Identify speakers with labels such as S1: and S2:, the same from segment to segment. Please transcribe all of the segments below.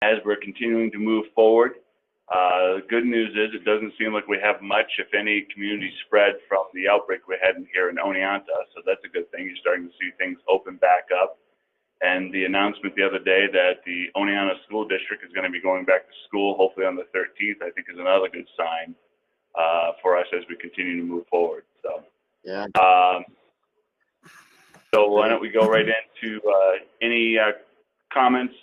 S1: as we're continuing to move forward. The good news is it doesn't seem like we have much, if any, community spread from the outbreak we had here in Oneonta, so that's a good thing. You're starting to see things open back up. And the announcement the other day that the Oneonta School District is going to be going back to school, hopefully on the 13th, I think is another good sign for us as we continue to move forward. So, yeah. So why don't we go right into any comments,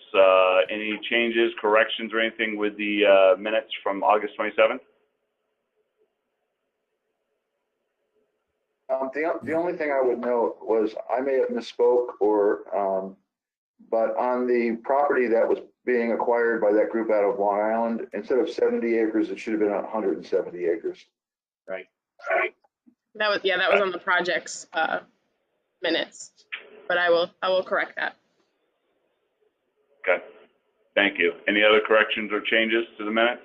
S1: any changes, corrections, or anything with the minutes from August 27th?
S2: The only thing I would note was I may have misspoke, or but on the property that was being acquired by that group out of Long Island, instead of 70 acres, it should have been 170 acres.
S1: Right.
S3: That was on the project's minutes, but I will correct that.
S1: Okay, thank you. Any other corrections or changes to the minutes?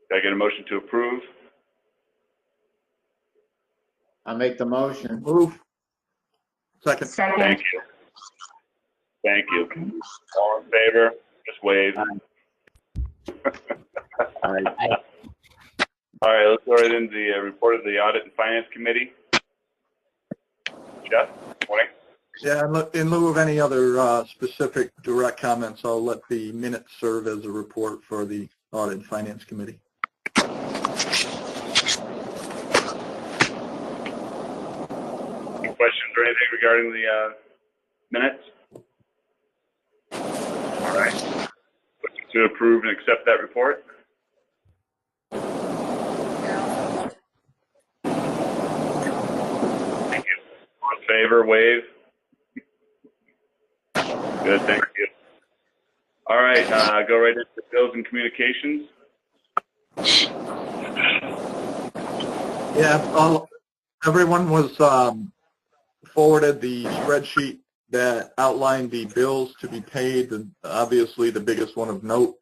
S1: Can I get a motion to approve?
S4: I'll make the motion.
S5: Move. Second.
S1: Thank you. Thank you. All in favor? Just wave.
S4: All right.
S1: All right, let's go right into the report of the Audit and Finance Committee. Jeff, morning.
S5: Yeah, in lieu of any other specific direct comments, I'll let the minutes serve as a report for the Audit and Finance Committee.
S1: Any questions or anything regarding the minutes? All right. Looking to approve and accept that report. Thank you. All in favor, wave. Good, thank you. All right, go right into bills and communications.
S5: Yeah, everyone was forwarded the spreadsheet that outlined the bills to be paid, and obviously the biggest one of note,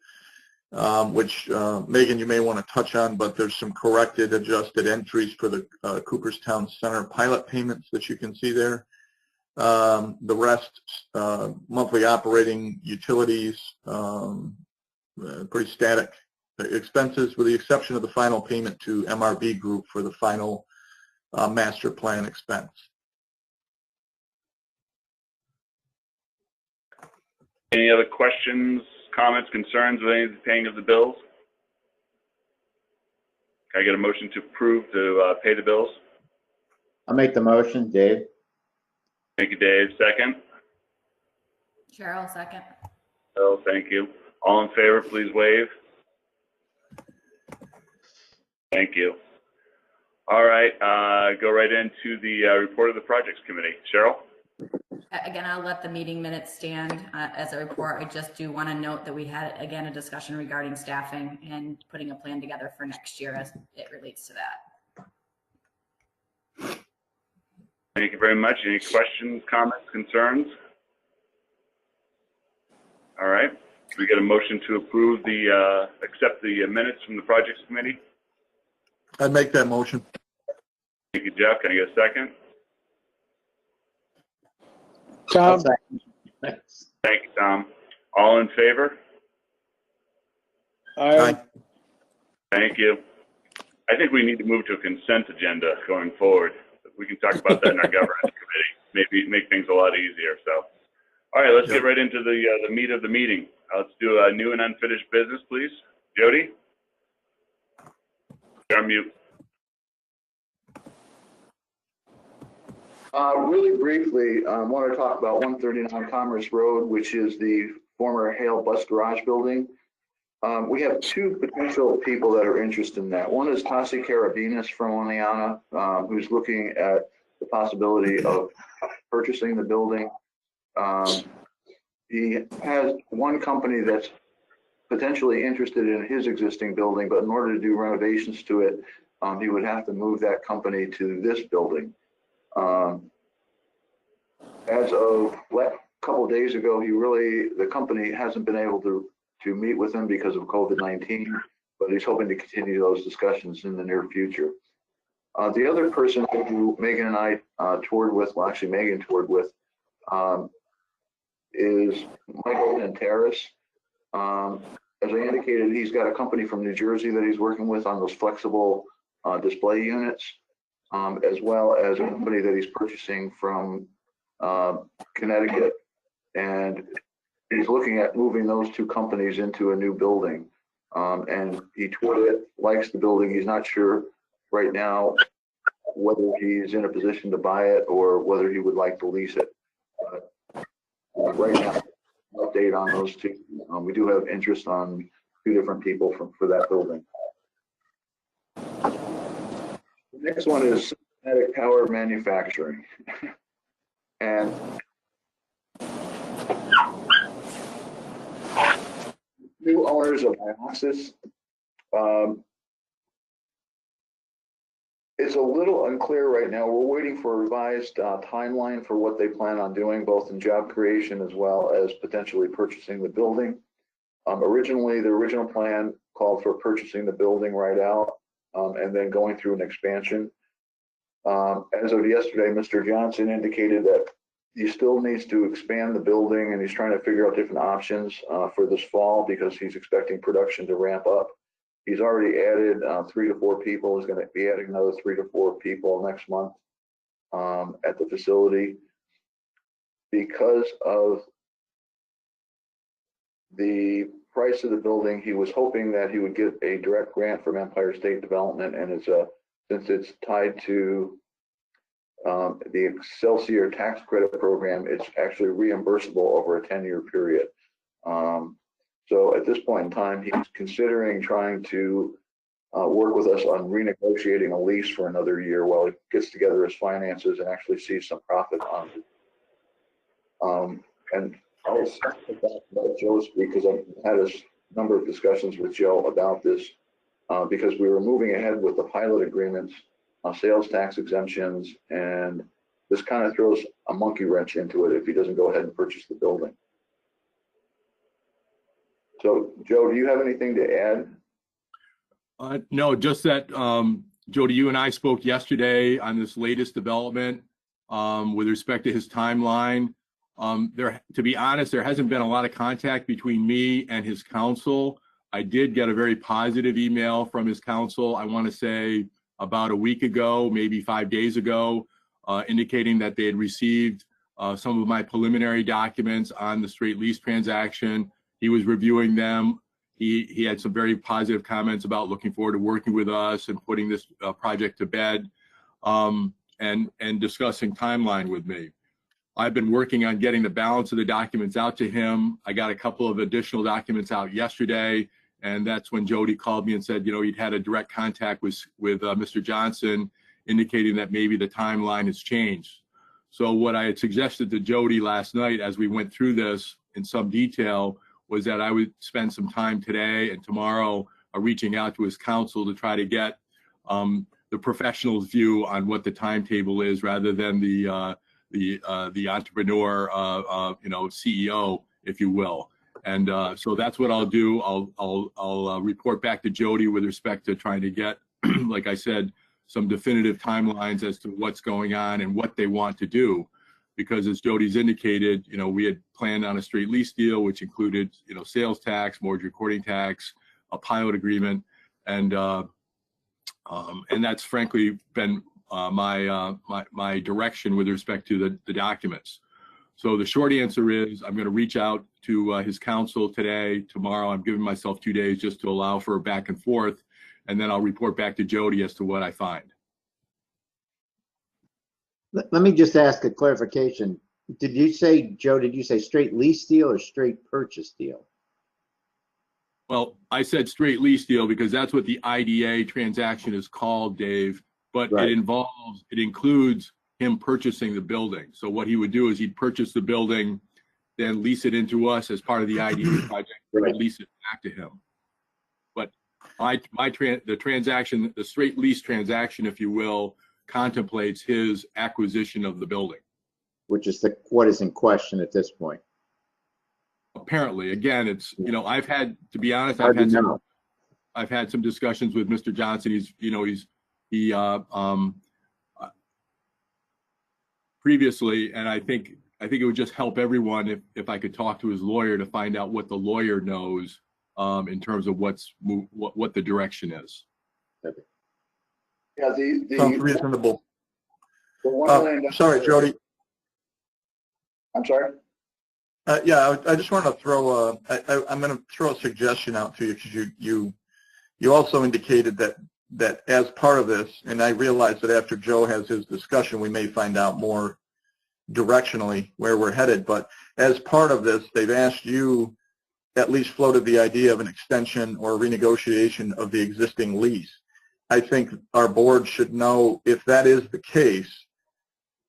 S5: which Megan, you may want to touch on, but there's some corrected, adjusted entries for the Cooperstown Center pilot payments that you can see there. The rest, monthly operating utilities, pretty static expenses, with the exception of the final payment to MRB Group for the final master plan expense.
S1: Any other questions, comments, concerns with any of the paying of the bills? Can I get a motion to approve to pay the bills?
S4: I'll make the motion, Dave.
S1: Thank you, Dave. Second?
S6: Cheryl, second.
S1: Bill, thank you. All in favor, please wave. Thank you. All right, go right into the report of the Projects Committee. Cheryl?
S6: Again, I'll let the meeting minutes stand as a report. I just do want to note that we had, again, a discussion regarding staffing and putting a plan together for next year as it relates to that.
S1: Thank you very much. Any questions, comments, concerns? All right. Can we get a motion to approve the, accept the minutes from the Projects Committee?
S5: I'd make that motion.
S1: Thank you, Jeff. Can I get a second?
S7: Tom.
S1: Thank you, Tom. All in favor?
S7: Aye.
S1: Thank you. I think we need to move to a consent agenda going forward. We can talk about that in our governance committee. Maybe make things a lot easier. So, all right, let's get right into the meat of the meeting. Let's do a new and unfinished business, please. Jody? You're on mute.
S2: Really briefly, I want to talk about 139 Commerce Road, which is the former Hale Bus Garage building. We have two potential people that are interested in that. One is Tassi Karabinas from Oneonta, who's looking at the possibility of purchasing the building. He has one company that's potentially interested in his existing building, but in order to do renovations to it, he would have to move that company to this building. As of a couple of days ago, the company hasn't been able to meet with him because of COVID-19, but he's hoping to continue those discussions in the near future. The other person who Megan and I toured with, well, actually Megan toured with, is Michael Antares. As I indicated, he's got a company from New Jersey that he's working with on those flexible display units, as well as a company that he's purchasing from Connecticut. And he's looking at moving those two companies into a new building. And he toured it, likes the building. He's not sure right now whether he's in a position to buy it or whether he would like to lease it. Right now, update on those two. We do have interest on 2 different people for that building. The next one is synthetic power manufacturing. And new owners of Iosis. It's a little unclear right now. We're waiting for a revised timeline for what they plan on doing, both in job creation as well as potentially purchasing the building. Originally, the original plan called for purchasing the building right out and then going through an expansion. As of yesterday, Mr. Johnson indicated that he still needs to expand the building, and he's trying to figure out different options for this fall because he's expecting production to ramp up. He's already added 3 to 4 people. He's going to be adding another 3 to 4 people next month at the facility. Because of the price of the building, he was hoping that he would get a direct grant from Empire State Development, and since it's tied to the Excelsior tax credit program, it's actually reimbursable over a 10-year period. So at this point in time, he's considering trying to work with us on renegotiating a lease for another year while he gets together his finances and actually sees some profit on it. And I'll let Joe speak because I've had a number of discussions with Joe about this because we were moving ahead with the pilot agreements, sales tax exemptions, and this kind of throws a monkey wrench into it if he doesn't go ahead and purchase the building. So, Joe, do you have anything to add?
S7: No, just that, Jody, you and I spoke yesterday on this latest development with respect to his timeline. To be honest, there hasn't been a lot of contact between me and his counsel. I did get a very positive email from his counsel, I want to say about a week ago, maybe 5 days ago, indicating that they had received some of my preliminary documents on the straight lease transaction. He was reviewing them. He had some very positive comments about looking forward to working with us and putting this project to bed and discussing timeline with me. I've been working on getting the balance of the documents out to him. I got a couple of additional documents out yesterday, and that's when Jody called me and said, you know, he'd had a direct contact with Mr. Johnson, indicating that maybe the timeline has changed. So what I had suggested to Jody last night as we went through this in some detail was that I would spend some time today and tomorrow reaching out to his counsel to try to get the professional's view on what the timetable is rather than the entrepreneur, CEO, if you will. And so that's what I'll do. I'll report back to Jody with respect to trying to get, like I said, some definitive timelines as to what's going on and what they want to do. Because as Jody's indicated, you know, we had planned on a straight lease deal, which included, you know, sales tax, mortgage recording tax, a pilot agreement, and that's frankly been my direction with respect to the documents. So the short answer is I'm going to reach out to his counsel today, tomorrow. I'm giving myself 2 days just to allow for a back and forth, and then I'll report back to Jody as to what I find.
S4: Let me just ask a clarification. Did you say, Joe, did you say straight lease deal or straight purchase deal?
S7: Well, I said straight lease deal because that's what the IDA transaction is called, Dave, but
S4: Right.
S7: it includes him purchasing the building. So what he would do is he'd purchase the building, then lease it into us as part of the IDA project,
S4: Right.
S7: and lease it back to him. But the transaction, the straight lease transaction, if you will, contemplates his acquisition of the building.
S4: Which is what is in question at this point.
S7: Apparently, again, it's, you know, I've had, to be honest,
S4: Hard to know.
S7: I've had some discussions with Mr. Johnson. He previously, and I think I think it would just help everyone if I could talk to his lawyer to find out what the lawyer knows in terms of what the direction is.
S2: Yeah,
S5: Sounds reasonable.
S2: the $1 million.
S5: Sorry, Jody.
S2: I'm sorry.
S5: Yeah, I just want to throw I'm going to throw a suggestion out to you, because you also indicated that as part of this, and I realize that after Joe has his discussion, we may find out more directionally where we're headed, but as part of this, they've asked you, at least floated the idea of an extension or renegotiation of the existing lease. I think our board should know, if that is the case,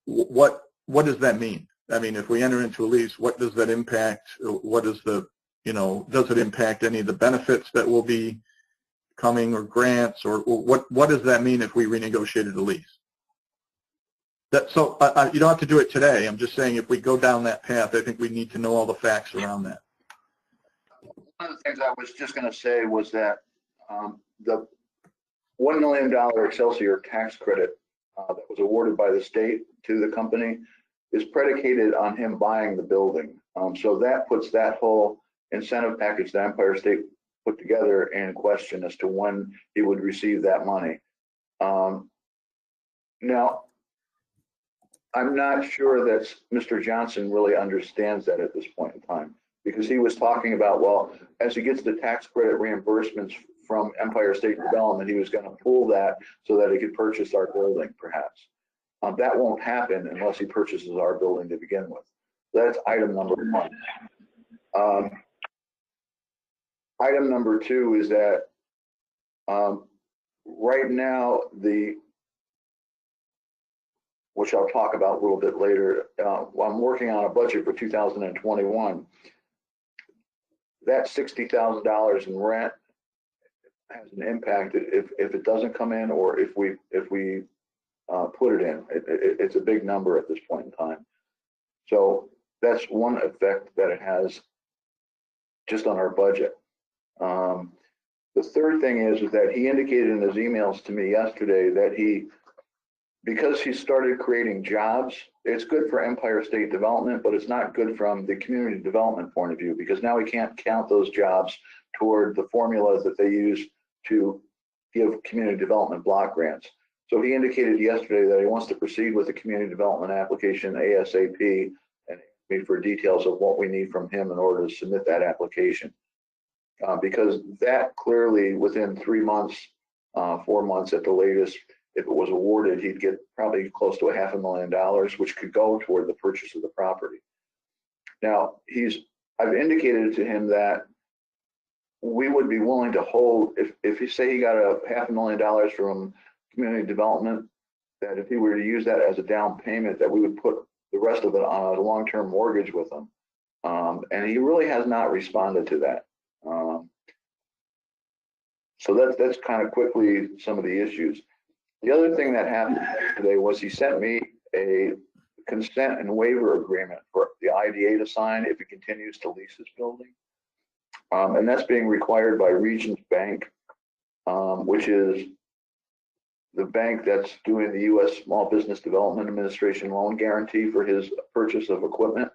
S5: what does that mean? I mean, if we enter into a lease, what does that impact? What is the, does it impact any of the benefits that will be coming, or grants, or what does that mean if we renegotiated a lease? So you don't have to do it today. I'm just saying, if we go down that path, I think we need to know all the facts around that.
S2: One of the things I was just going to say was that the $1 million Excelsior tax credit that was awarded by the state to the company is predicated on him buying the building. So that puts that whole incentive package that Empire State put together in question as to when he would receive that money. Now, I'm not sure that Mr. Johnson really understands that at this point in time, because he was talking about, well, as he gets the tax credit reimbursements from Empire State Development, he was going to pool that so that he could purchase our building, perhaps. That won't happen unless he purchases our building to begin with. That's item number one. Item number two is that right now, which I'll talk about a little bit later, I'm working on a budget for 2021. That $60,000 in rent has an impact if it doesn't come in, or if we put it in. It's a big number at this point in time. So that's one effect that it has just on our budget. The third thing is that he indicated in his emails to me yesterday that because he started creating jobs, it's good for Empire State Development, but it's not good from the community development point of view, because now we can't count those jobs toward the formulas that they use to give community development block grants. So he indicated yesterday that he wants to proceed with the community development application ASAP, and me for details of what we need from him in order to submit that application. Because that clearly, within 3 months, 4 months at the latest, if it was awarded, he'd get probably close to $500,000, which could go toward the purchase of the property. Now, I've indicated to him that we would be willing to hold, if you say he got $500,000 from community development, that if he were to use that as a down payment, that we would put the rest of it on a long-term mortgage with him. And he really has not responded to that. So that's kind of quickly some of the issues. The other thing that happened today was he sent me a consent and waiver agreement for the IDA to sign if he continues to lease his building. And that's being required by Regions Bank, which is the bank that's doing the U.S. Small Business Development Administration loan guarantee for his purchase of equipment.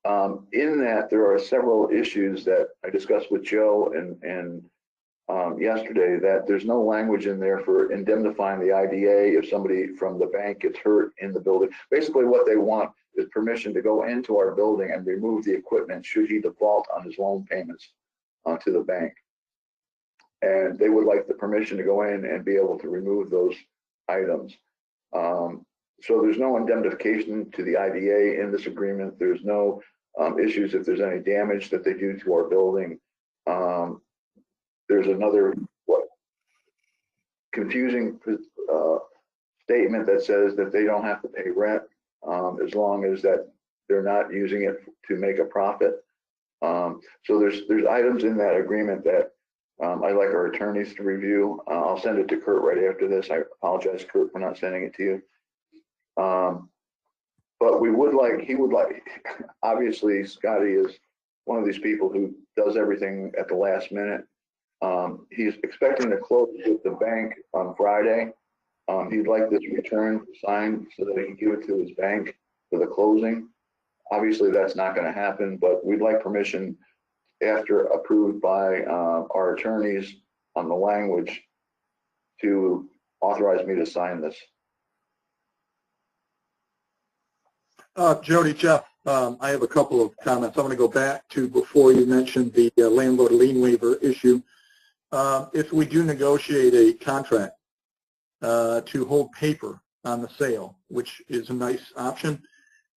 S2: In that, there are several issues that I discussed with Joe and yesterday, that there's no language in there for indemnifying the IDA if somebody from the bank gets hurt in the building. Basically, what they want is permission to go into our building and remove the equipment should he default on his loan payments to the bank. And they would like the permission to go in and be able to remove those items. So there's no indemnification to the IDA in this agreement. There's no issues if there's any damage that they do to our building. There's another confusing statement that says that they don't have to pay rent as long as that they're not using it to make a profit. So there's items in that agreement that I'd like our attorneys to review. I'll send it to Kurt right after this. I apologize, Kurt, for not sending it to you. But he would like, obviously, Scotty is one of these people who does everything at the last minute. He's expecting to close with the bank on Friday. He'd like this return signed so that he can give it to his bank for the closing. Obviously, that's not going to happen, but we'd like permission after approved by our attorneys on the language to authorize me to sign this.
S5: Jody, Jeff, I have a couple of comments. I'm going to go back to before you mentioned the landlord lien waiver issue. If we do negotiate a contract to hold paper on the sale, which is a nice option,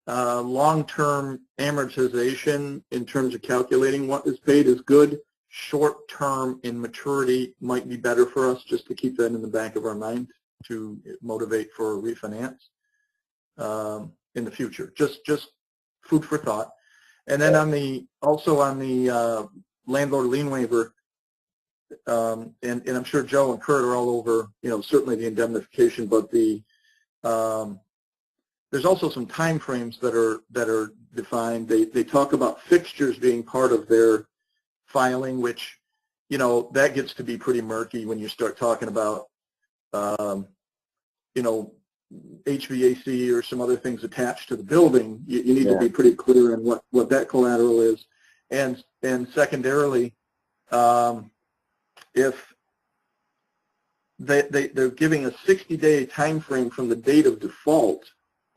S5: long-term amortization in terms of calculating what is paid is good. Short-term in maturity might be better for us, just to keep that in the back of our mind to motivate for a refinance in the future. Just food for thought. And then also on the landlord lien waiver, and I'm sure Joe and Kurt are all over, certainly the indemnification, but there's also some time frames that are defined. They talk about fixtures being part of their filing, which, that gets to be pretty murky when you start talking about, HVAC or some other things attached to the building. You need to be pretty clear on what that collateral is. And secondarily, if they're giving a 60-day time frame from the date of default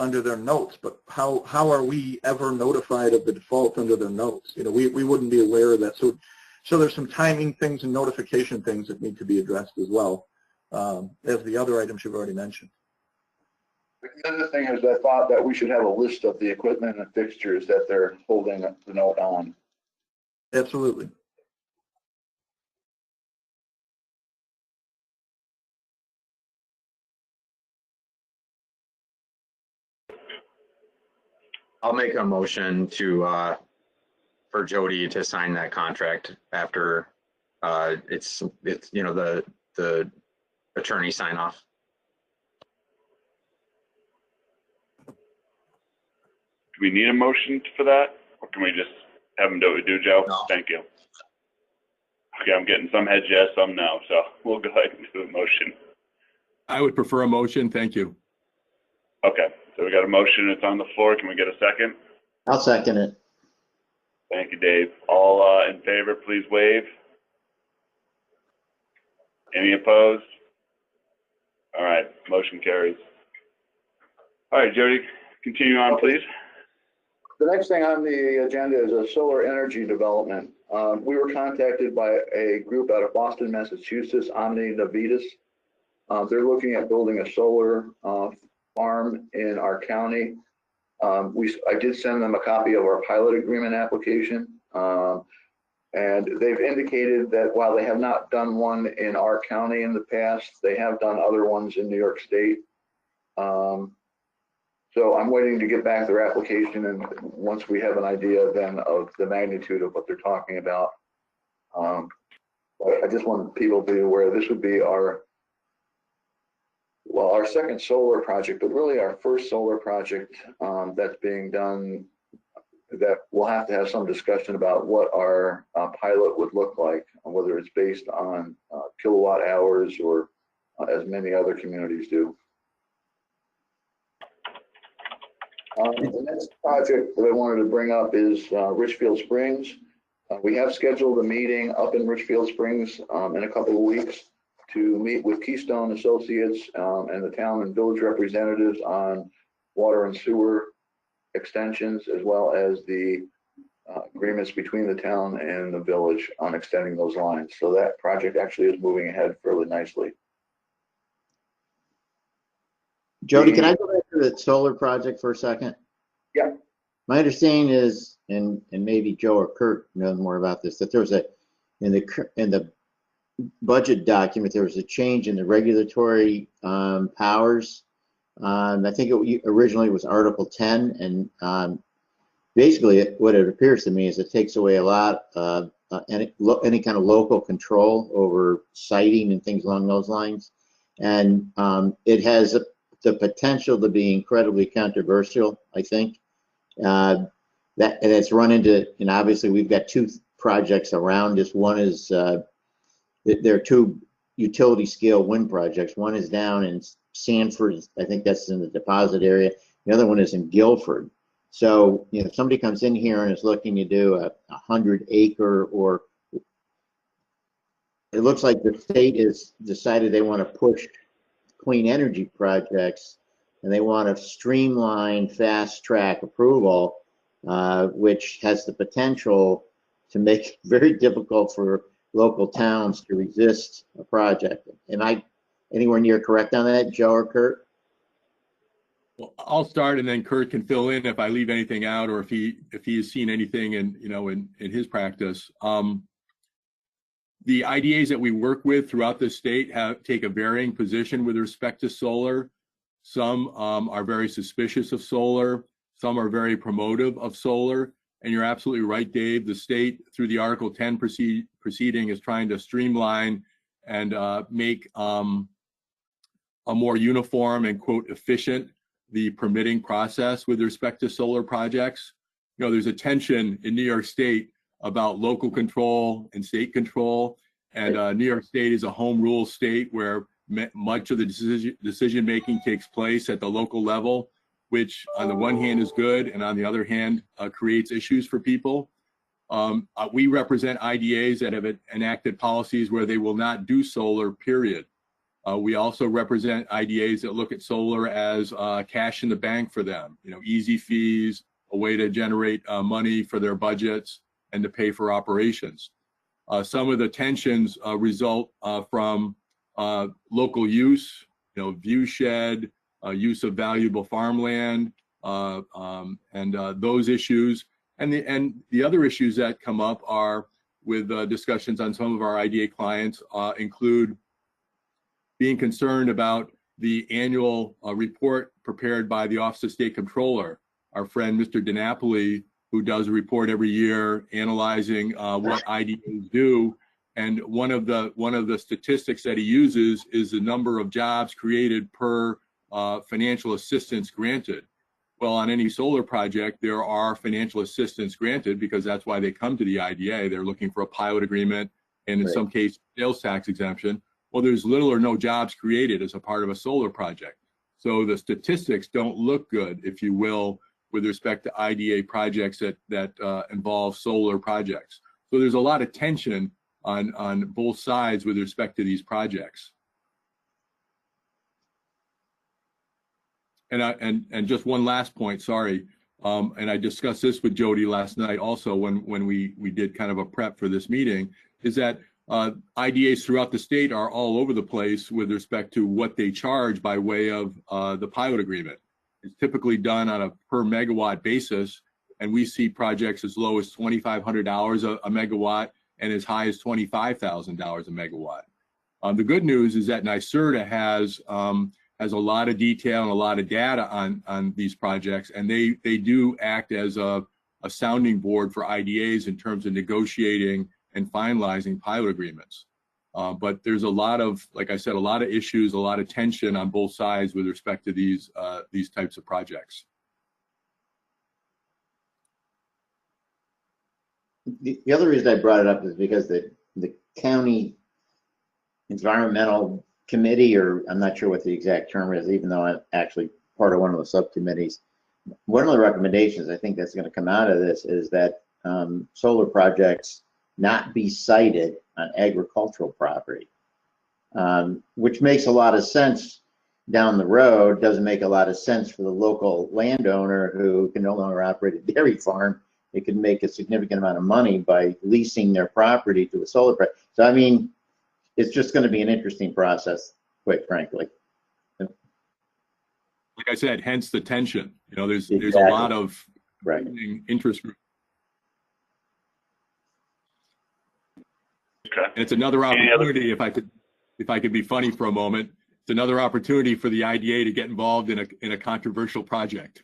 S5: under their notes, but how are we ever notified of the default under their notes? We wouldn't be aware of that. So there's some timing things and notification things that need to be addressed as well, as the other items you've already mentioned.
S2: The other thing is, I thought that we should have a list of the equipment and fixtures that they're holding the note on.
S5: Absolutely.
S8: I'll make a motion to for Jody to sign that contract after it's the attorney sign off.
S1: Do we need a motion for that, or can we just have them do what we do, Joe?
S8: No.
S1: Thank you. Okay, I'm getting some heads yes, some no, so we'll go ahead and do a motion.
S7: I would prefer a motion. Thank you.
S1: Okay, so we got a motion. It's on the floor. Can we get a second?
S4: I'll second it.
S1: Thank you, Dave. All in favor, please wave. Any opposed? All right, motion carries. All right, Jody, continue on, please.
S2: The next thing on the agenda is a solar energy development. We were contacted by a group out of Boston, Massachusetts, Omni Navitas. They're looking at building a solar farm in our county. I did send them a copy of our pilot agreement application, and they've indicated that while they have not done one in our county in the past, they have done other ones in New York State. So I'm waiting to get back their application, and once we have an idea then of the magnitude of what they're talking about, I just want people to be aware this would be our second solar project, but really our first solar project that's being done, that we'll have to have some discussion about what our pilot would look like, whether it's based on kilowatt hours or as many other communities do. The next project that I wanted to bring up is Richfield Springs. We have scheduled a meeting up in Richfield Springs in a couple of weeks to meet with Keystone Associates and the town and village representatives on water and sewer extensions, as well as the agreements between the town and the village on extending those lines. So that project actually is moving ahead fairly nicely.
S4: Jody, can I go back to the solar project for a second?
S2: Yeah.
S4: My understanding is, and maybe Joe or Kurt know more about this, that there was in the budget document, there was a change in the regulatory powers. I think it originally was Article 10, and basically what it appears to me is it takes away a lot of any kind of local control over siting and things along those lines. And it has the potential to be incredibly controversial, I think. And it's run into, and obviously we've got two projects around this. One is, there are two utility scale wind projects. One is down in Sanford, I think that's in the deposit area. The other one is in Guilford. So, you know, if somebody comes in here and is looking to do a 100-acre, or it looks like the state has decided they want to push clean energy projects, and they want to streamline, fast track approval, which has the potential to make it very difficult for local towns to resist a project. Am I anywhere near correct on that, Joe or Kurt?
S7: Well, I'll start, and then Kurt can fill in if I leave anything out, or if he has seen anything in his practice. The IDAs that we work with throughout the state take a varying position with respect to solar. Some are very suspicious of solar. Some are very promotive of solar. And you're absolutely right, Dave. The state, through the Article 10 proceeding, is trying to streamline and make a more uniform and, quote, efficient the permitting process with respect to solar projects. You know, there's a tension in New York State about local control and state control. And New York State is a home rule state where much of the decision making takes place at the local level, which on the one hand is good, and on the other hand creates issues for people. We represent IDAs that have enacted policies where they will not do solar, period. We also represent IDAs that look at solar as cash in the bank for them, you know, easy fees, a way to generate money for their budgets and to pay for operations. Some of the tensions result from local use, you know, view shed, use of valuable farmland, and those issues. And the other issues that come up are with discussions on some of our IDA clients include being concerned about the annual report prepared by the Office of State Controller, our friend Mr. DiNapoli, who does a report every year analyzing what IDAs do. And one of the statistics that he uses is the number of jobs created per financial assistance granted. Well, on any solar project, there are financial assistance granted because that's why they come to the IDA. They're looking for a pilot agreement and in some cases, sales tax exemption. Well, there's little or no jobs created as a part of a solar project. So the statistics don't look good, if you will, with respect to IDA projects that involve solar projects. So there's a lot of tension on both sides with respect to these projects. And just one last point, sorry. And I discussed this with Jody last night also when we did kind of a prep for this meeting, is that IDAs throughout the state are all over the place with respect to what they charge by way of the pilot agreement. It's typically done on a per megawatt basis, and we see projects as low as $2,500 a megawatt and as high as $25,000 a megawatt. The good news is that NYSERDA has a lot of detail and a lot of data on these projects, and they do act as a sounding board for IDAs in terms of negotiating and finalizing pilot agreements. But there's a lot of, like I said, a lot of issues, a lot of tension on both sides with respect to these types of projects.
S4: The other reason I brought it up is because the county environmental committee, or I'm not sure what the exact term is, even though I'm actually part of one of the subcommittees. One of the recommendations I think that's going to come out of this is that solar projects not be sited on agricultural property, which makes a lot of sense down the road. Doesn't make a lot of sense for the local landowner who can no longer operate a dairy farm. It can make a significant amount of money by leasing their property to a solar project. So, I mean, it's just going to be an interesting process, quite frankly.
S7: Like I said, hence the tension. You know, there's a lot of interest groups.
S1: Okay.
S7: And it's another opportunity, if I could be funny for a moment, it's another opportunity for the IDA to get involved in a controversial project.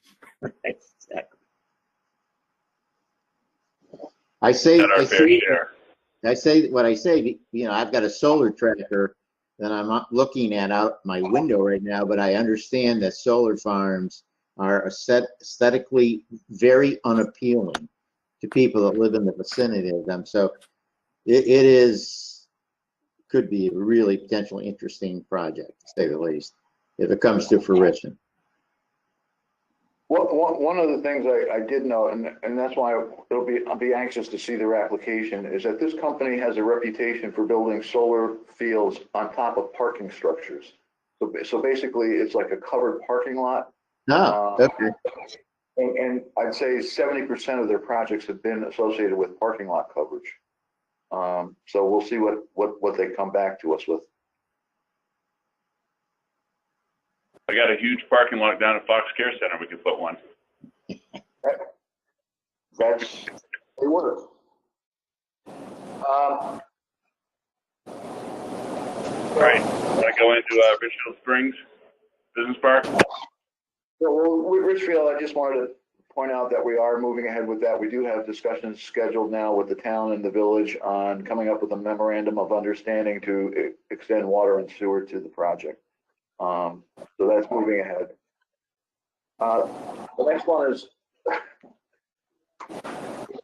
S4: Exactly. I say what I say, you know, I've got a solar tracker that I'm looking at out my window right now, but I understand that solar farms are aesthetically very unappealing to people that live in the vicinity of them. So could be a really potentially interesting project, to say the least, if it comes to fruition.
S2: One of the things I did know, and that's why I'll be anxious to see their application, is that this company has a reputation for building solar fields on top of parking structures. So basically, it's like a covered parking lot.
S4: No, okay.
S2: And I'd say 70% of their projects have been associated with parking lot coverage. So we'll see what they come back to us with.
S1: I got a huge parking lot down at Fox Care Center. We could put one.
S2: That's, they work.
S1: All right. Want to go into Richfield Springs Business Park?
S2: Well, with Richfield, I just wanted to point out that we are moving ahead with that. We do have discussions scheduled now with the town and the village on coming up with a memorandum of understanding to extend water and sewer to the project. So that's moving ahead. The next one is we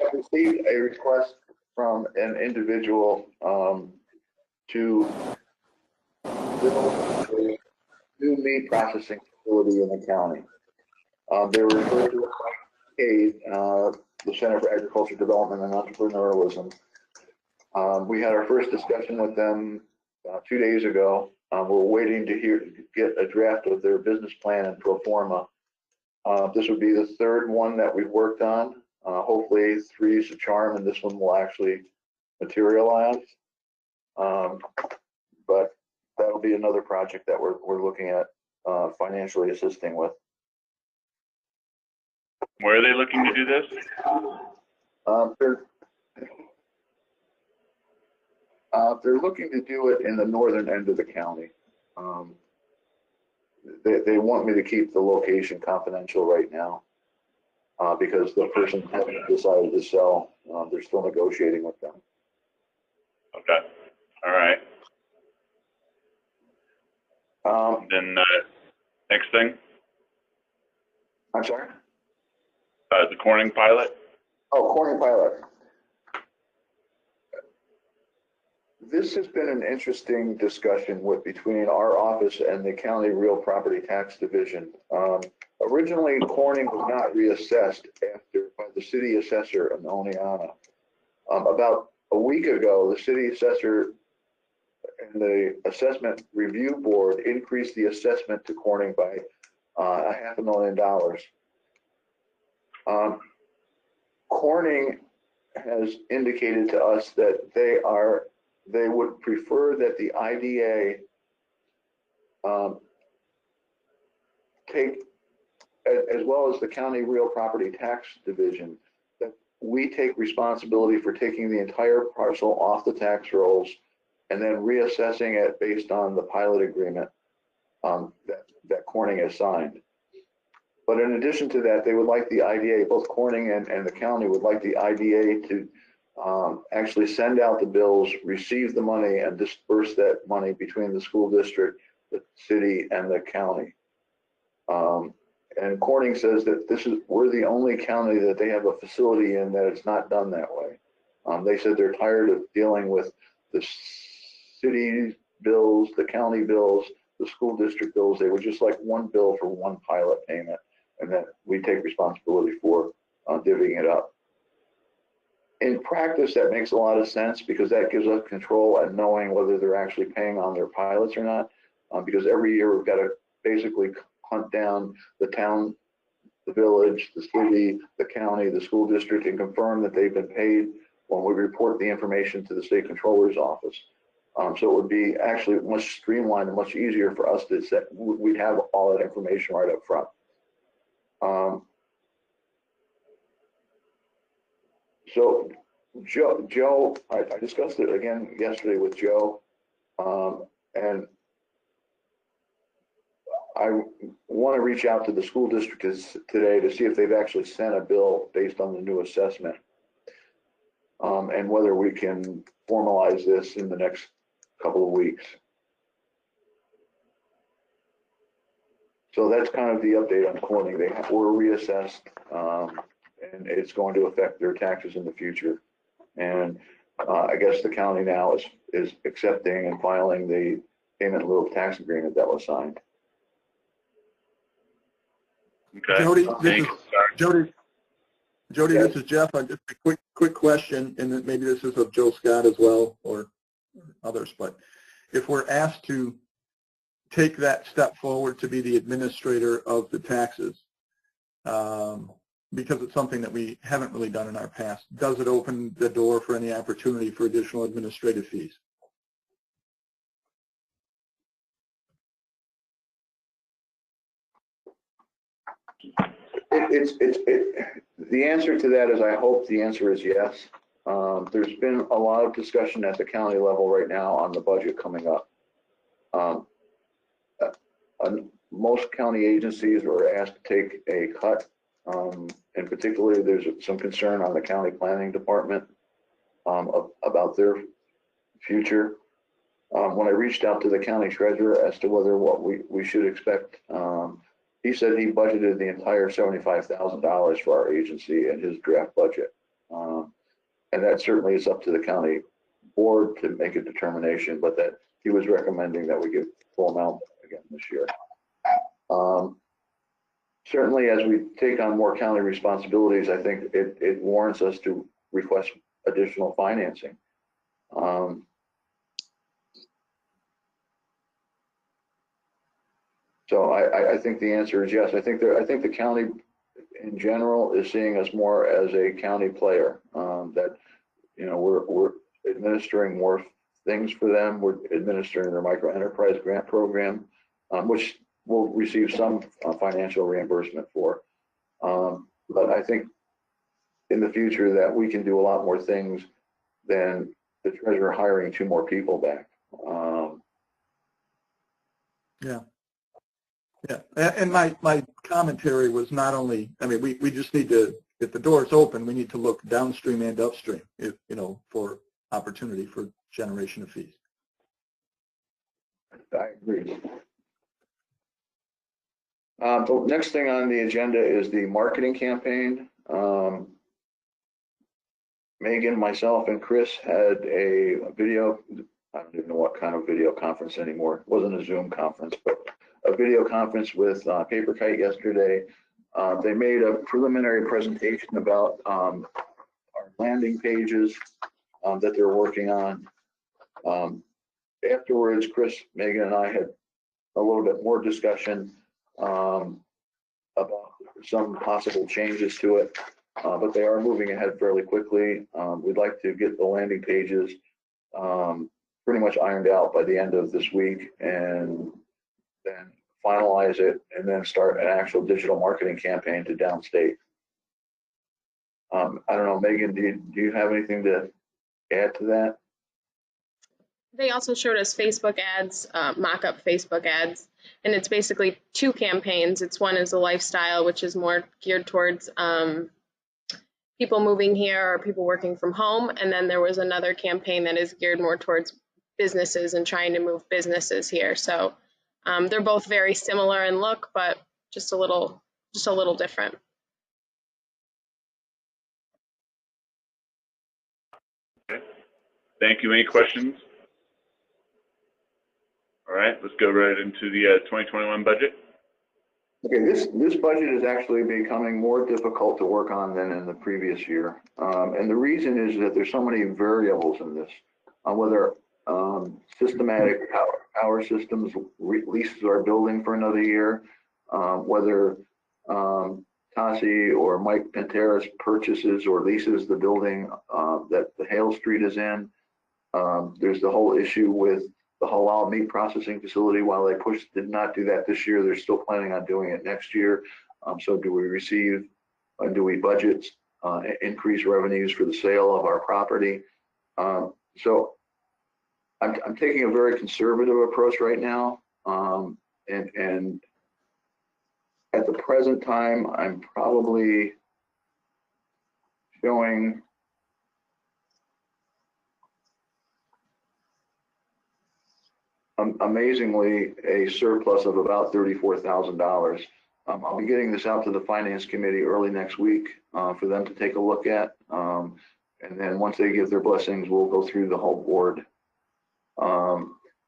S2: have received a request from an individual to build a new meat processing facility in the county. They were referred to as the Center for Agriculture Development and Entrepreneurialism. We had our first discussion with them 2 days ago. We're waiting to get a draft of their business plan and pro forma. This would be the third one that we've worked on. Hopefully 3 is a charm and this one will actually materialize. But that'll be another project that we're looking at financially assisting with.
S1: Where are they looking to do this?
S2: They're looking to do it in the northern end of the county. They want me to keep the location confidential right now because the person hasn't decided to sell. They're still negotiating with them.
S1: Okay. All right. Then next thing,
S2: I'm sorry?
S1: the Corning pilot.
S2: Oh, Corning pilot. This has been an interesting discussion between our office and the county real property tax division. Originally, Corning was not reassessed by the city assessor in Oneonta. About a week ago, the city assessor and the assessment review board increased the assessment to Corning by $500,000. Corning has indicated to us that they would prefer that the IDA take, as well as the county real property tax division, that we take responsibility for taking the entire parcel off the tax rolls and then reassessing it based on the pilot agreement that Corning has signed. But in addition to that, they would like the IDA, both Corning and the county would like the IDA to actually send out the bills, receive the money, and disperse that money between the school district, the city, and the county. And Corning says that we're the only county that they have a facility in that it's not done that way. They said they're tired of dealing with the city bills, the county bills, the school district bills. They would just like one bill for one pilot payment, and that we take responsibility for divvying it up. In practice, that makes a lot of sense because that gives us control at knowing whether they're actually paying on their pilots or not. Because every year we've got to basically hunt down the town, the village, the city, the county, the school district, and confirm that they've been paid when we report the information to the state controller's office. So it would be actually much streamlined and much easier for us to set. We'd have all that information right up front. So Joe, I discussed it again yesterday with Joe, and I want to reach out to the school district today to see if they've actually sent a bill based on the new assessment, and whether we can formalize this in the next couple of weeks. So that's kind of the update on Corning. They were reassessed, and it's going to affect their taxes in the future. And I guess the county now is accepting and filing the payment in lieu of tax agreement that was signed.
S1: Okay.
S5: Jody,
S1: Thank you. Sorry.
S5: Jody, this is Jeff. Just a quick question, and then maybe this is of Joe Scott as well, or others, but if we're asked to take that step forward to be the administrator of the taxes, because it's something that we haven't really done in our past, does it open the door for any opportunity for additional administrative fees?
S2: The answer to that is, I hope the answer is yes. There's been a lot of discussion at the county level right now on the budget coming up. Most county agencies are asked to take a cut. And particularly, there's some concern on the county planning department about their future. When I reached out to the county treasurer as to whether what we should expect, he said he budgeted the entire $75,000 for our agency in his draft budget. And that certainly is up to the county board to make a determination, but that he was recommending that we give full amount again this year. Certainly, as we take on more county responsibilities, I think it warrants us to request additional financing. So I think the answer is yes. I think the county in general is seeing us more as a county player. That we're administering more things for them. We're administering their micro enterprise grant program, which we'll receive some financial reimbursement for. But I think in the future that we can do a lot more things than the treasurer hiring 2 more people back.
S5: Yeah, and my commentary was not only, I mean, we just need to, if the door is open, we need to look downstream and upstream, for opportunity for generation of fees.
S2: I agree. The next thing on the agenda is the marketing campaign. Megan, myself, and Chris had a video, I don't even know what kind of video conference anymore. It wasn't a Zoom conference, but a video conference with Paper Kite yesterday. They made a preliminary presentation about our landing pages that they're working on. Afterwards, Chris, Megan, and I had a little bit more discussion about some possible changes to it, but they are moving ahead fairly quickly. We'd like to get the landing pages pretty much ironed out by the end of this week, and then finalize it, and then start an actual digital marketing campaign to downstate. I don't know, Megan, do you have anything to add to that?
S3: They also showed us Facebook ads, mock-up Facebook ads, and it's basically 2 campaigns. It's one is a lifestyle, which is more geared towards people moving here or people working from home, and then there was another campaign that is geared more towards businesses and trying to move businesses here. So they're both very similar in look, but just a little different.
S1: Okay. Thank you. Any questions? All right, let's go right into the 2021 budget.
S2: Okay, this budget is actually becoming more difficult to work on than in the previous year. And the reason is that there's so many variables in this, whether systematic power systems leases our building for another year, whether Tassi or Mike Panteras purchases or leases the building that the Hale Street is in. There's the whole issue with the halal meat processing facility. While they did not do that this year, they're still planning on doing it next year. So do we budget increased revenues for the sale of our property? So I'm taking a very conservative approach right now. And at the present time, I'm probably showing amazingly a surplus of about $34,000. I'll be getting this out to the finance committee early next week for them to take a look at. And then once they give their blessings, we'll go through the whole board.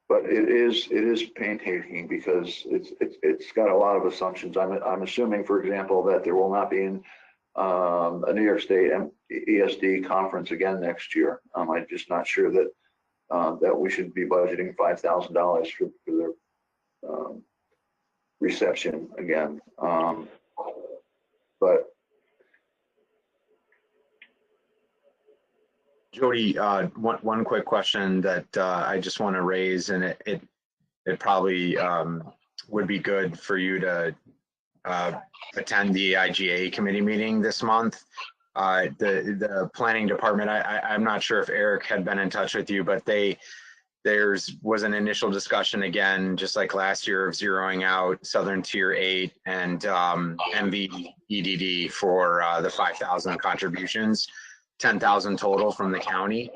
S2: but it is painstaking because it's got a lot of assumptions. I'm assuming, for example, that there will not be a New York State ESD conference again next year. I'm just not sure that that we should be budgeting $5,000 for their reception again. But
S8: Jody, one quick question that I just want to raise, and it probably would be good for you to attend the IGA committee meeting this month. The planning department, I'm not sure if Eric had been in touch with you, but was an initial discussion again, just like last year, of zeroing out Southern Tier 8 and MVEDD for the 5,000 contributions, 10,000 total from the county.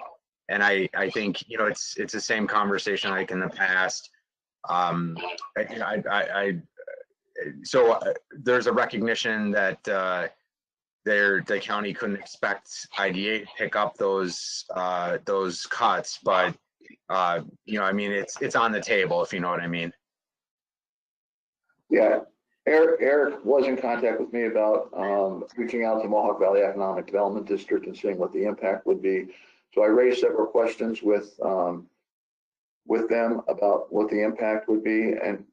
S8: And I think, you know, it's the same conversation like in the past. So there's a recognition that the county couldn't expect IDA to pick up those cuts, but you know, I mean, it's on the table, if you know what I mean.
S2: yeah, Eric was in contact with me about reaching out to Mohawk Valley Economic Development District and seeing what the impact would be. So I raised several questions with them about what the impact would be, and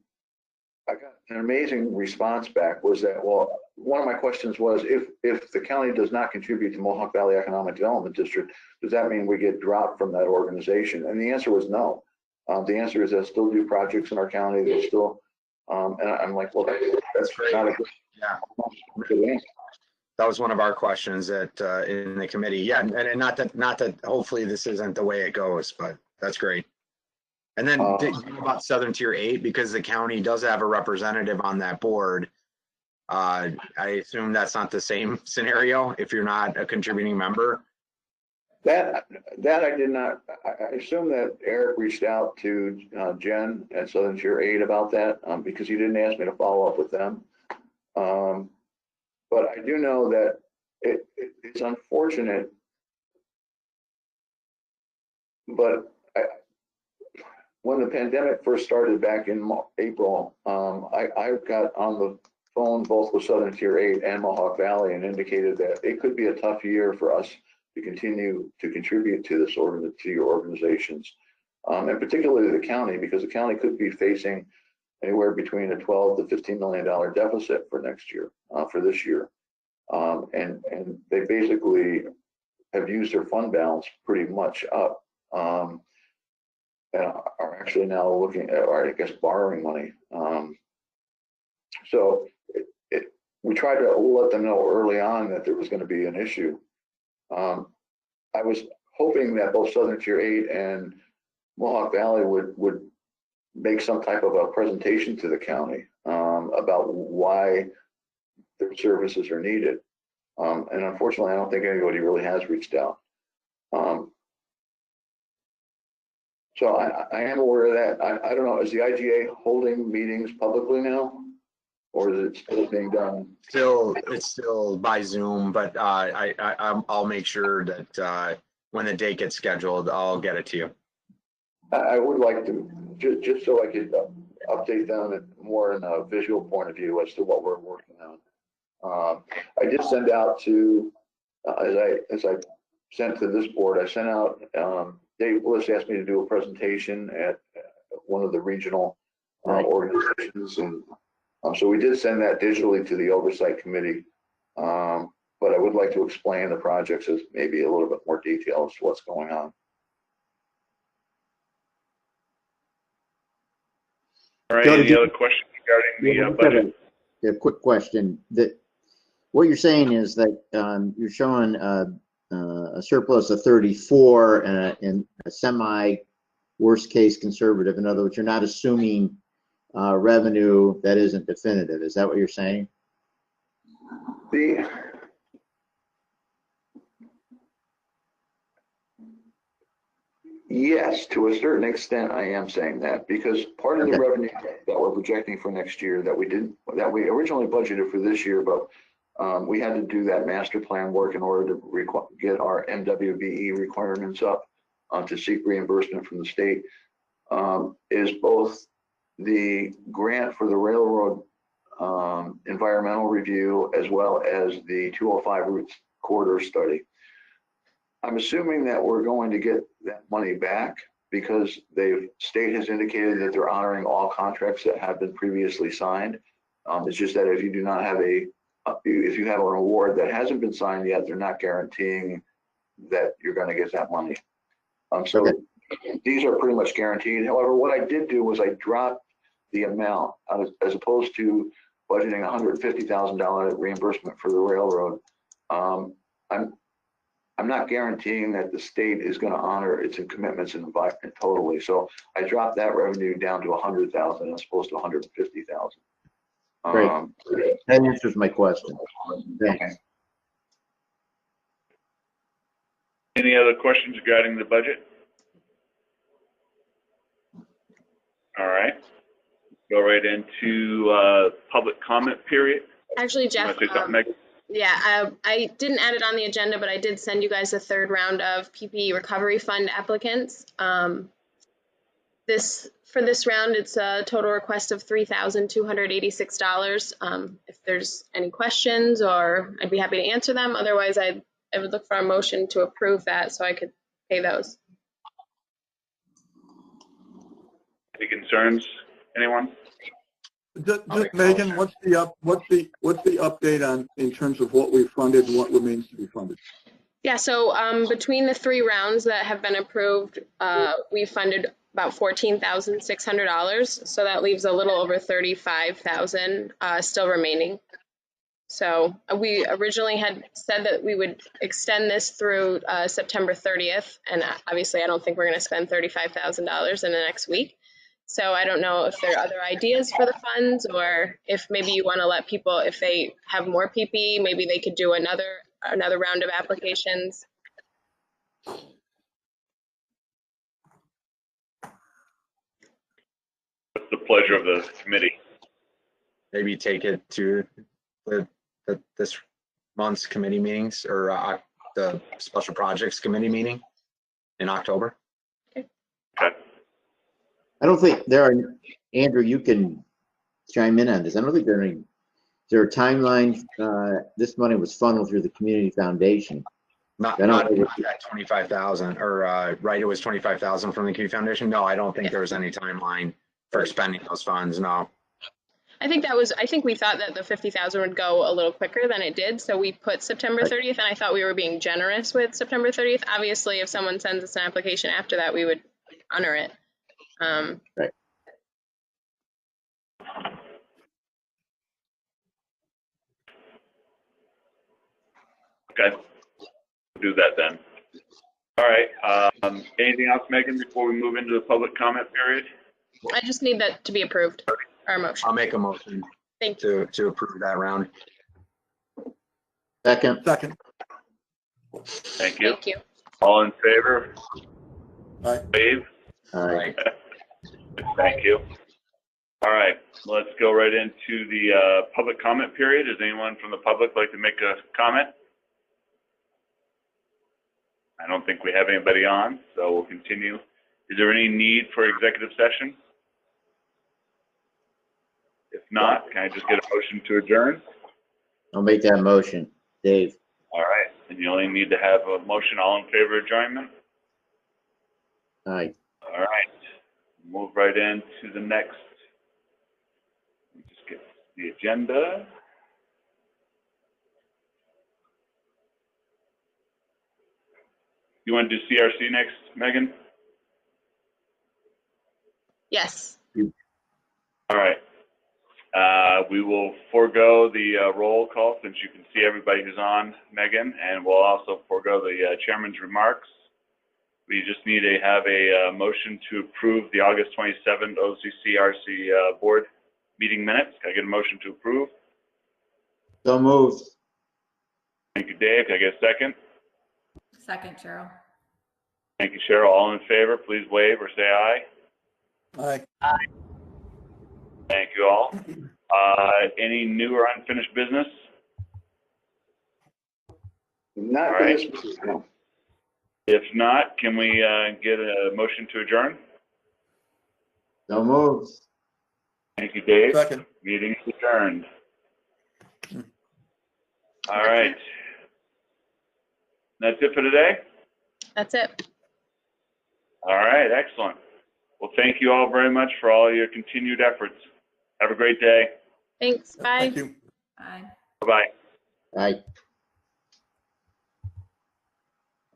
S2: I got an amazing response back. Was that, well, one of my questions was, if the county does not contribute to Mohawk Valley Economic Development District, does that mean we get dropped from that organization? And the answer was no. The answer is they'll still do projects in our county. They still, and I'm like, well, that's
S8: great.
S2: not a good,
S8: Yeah. That was one of our questions at in the committee. Yeah, and not that hopefully this isn't the way it goes, but that's great. And then did you know about Southern Tier 8, because the county does have a representative on that board? I assume that's not the same scenario if you're not a contributing member.
S2: That I did not. I assume that Eric reached out to Jen at Southern Tier 8 about that because he didn't ask me to follow up with them. But I do know that it's unfortunate, but when the pandemic first started back in April, I got on the phone both with Southern Tier 8 and Mohawk Valley and indicated that it could be a tough year for us to continue to contribute to this to your organizations, and particularly the county, because the county could be facing anywhere between a $12 to $15 million deficit for next year, for this year, and they basically have used their fund balance pretty much up. And are actually now looking at, or I guess, borrowing money. So we tried to let them know early on that there was going to be an issue. I was hoping that both Southern Tier 8 and Mohawk Valley would make some type of a presentation to the county about why their services are needed. And unfortunately, I don't think anybody really has reached out. So I am aware of that. I don't know, is the IGA holding meetings publicly now? Or is it still being done?
S8: It's still by Zoom, but I'll make sure that when the date gets scheduled, I'll get it to you.
S2: I would like to, just so I could update them more in a visual point of view as to what we're working on. I did send out to, as I sent to this board, I sent out, Dave Bliss asked me to do a presentation at one of the regional organizations, and so we did send that digitally to the oversight committee. But I would like to explain the projects as maybe a little bit more detail as to what's going on.
S1: All right, any other questions regarding the budget?
S4: A quick question. What you're saying is that you're showing a surplus of 34 and a semi worst case conservative. In other words, you're not assuming revenue that isn't definitive. Is that what you're saying?
S2: Yes, to a certain extent, I am saying that, because part of the revenue that we're projecting for next year that we originally budgeted for this year, but we had to do that master plan work in order to get our MWBE requirements up to seek reimbursement from the state. is both the grant for the railroad environmental review as well as the 205 routes corridor study. I'm assuming that we're going to get that money back because the state has indicated that they're honoring all contracts that have been previously signed. It's just that if you do not have if you have an award that hasn't been signed yet, they're not guaranteeing that you're going to get that money. So these are pretty much guaranteed. However, what I did do was I dropped the amount as opposed to budgeting $150,000 reimbursement for the railroad. I'm not guaranteeing that the state is going to honor its commitments in environment totally. So I dropped that revenue down to 100,000 as opposed to 150,000.
S4: Great. That answers my question. Thanks.
S2: Okay.
S1: Any other questions regarding the budget? All right. Go right into public comment period.
S3: Actually,
S1: You
S3: Jeff,
S1: want to say something, Megan?
S3: yeah, I didn't add it on the agenda, but I did send you guys a third round of PPE Recovery Fund applicants. For this round, it's a total request of $3,286. If there's any questions, or I'd be happy to answer them. Otherwise, I would look for a motion to approve that so I could pay those.
S1: Any concerns? Anyone?
S5: Just Megan, what's the update on in terms of what we funded and what remains to be funded?
S3: Yeah, so between the 3 rounds that have been approved, we funded about $14,600. So that leaves a little over $35,000 still remaining. So we originally had said that we would extend this through September 30th. And obviously, I don't think we're going to spend $35,000 in the next week. So I don't know if there are other ideas for the funds, or if maybe you want to let people, if they have more PPE, maybe they could do another round of applications.
S1: What's the pleasure of the committee?
S8: Maybe take it to this month's committee meetings, or the special projects committee meeting in October.
S1: Okay.
S4: I don't think there are, Andrew, you can chime in on this. I don't think there are any, is there a timeline? This money was funneled through the community foundation.
S8: Not that 25,000, or right, it was 25,000 from the community foundation. No, I don't think there was any timeline for expending those funds. No.
S3: I think we thought that the 50,000 would go a little quicker than it did. So we put September 30th, and I thought we were being generous with September 30th. Obviously, if someone sends us an application after that, we would honor it.
S4: Right.
S1: Okay. Do that then. All right. Anything else, Megan, before we move into the public comment period?
S3: I just need that to be approved, our motion.
S8: I'll make a motion
S3: Thank you.
S8: to approve that round.
S4: Second.
S1: Thank you.
S3: Thank you.
S1: All in favor?
S5: Aye.
S1: Wave.
S4: All right.
S1: Thank you. All right, let's go right into the public comment period. Does anyone from the public like to make a comment? I don't think we have anybody on, so we'll continue. Is there any need for executive session? If not, can I just get a motion to adjourn?
S4: I'll make that motion. Dave.
S1: All right, and you only need to have a motion. All in favor of adjournment?
S4: Aye.
S1: All right, move right into the next. Let me just get the agenda. You want to do CRC next, Megan?
S3: Yes.
S1: All right. We will forego the roll call since you can see everybody who's on, Megan, and we'll also forego the chairman's remarks. We just need to have a motion to approve the August 27th OCCRC board meeting minutes. Can I get a motion to approve?
S4: So moved.
S1: Thank you, Dave. Can I get a second?
S6: Second, Cheryl.
S1: Thank you, Cheryl. All in favor, please wave or say aye.
S5: Aye.
S1: Thank you all. Any new or unfinished business?
S2: Not
S1: All right.
S2: this, no.
S1: If not, can we get a motion to adjourn?
S4: So moved.
S1: Thank you, Dave.
S5: Second.
S1: Meeting is adjourned. All right. That's it for today?
S3: That's it.
S1: All right, excellent. Well, thank you all very much for all your continued efforts. Have a great day.
S3: Thanks. Bye.
S5: Thank you.
S6: Bye.
S1: Bye-bye.
S4: Aye.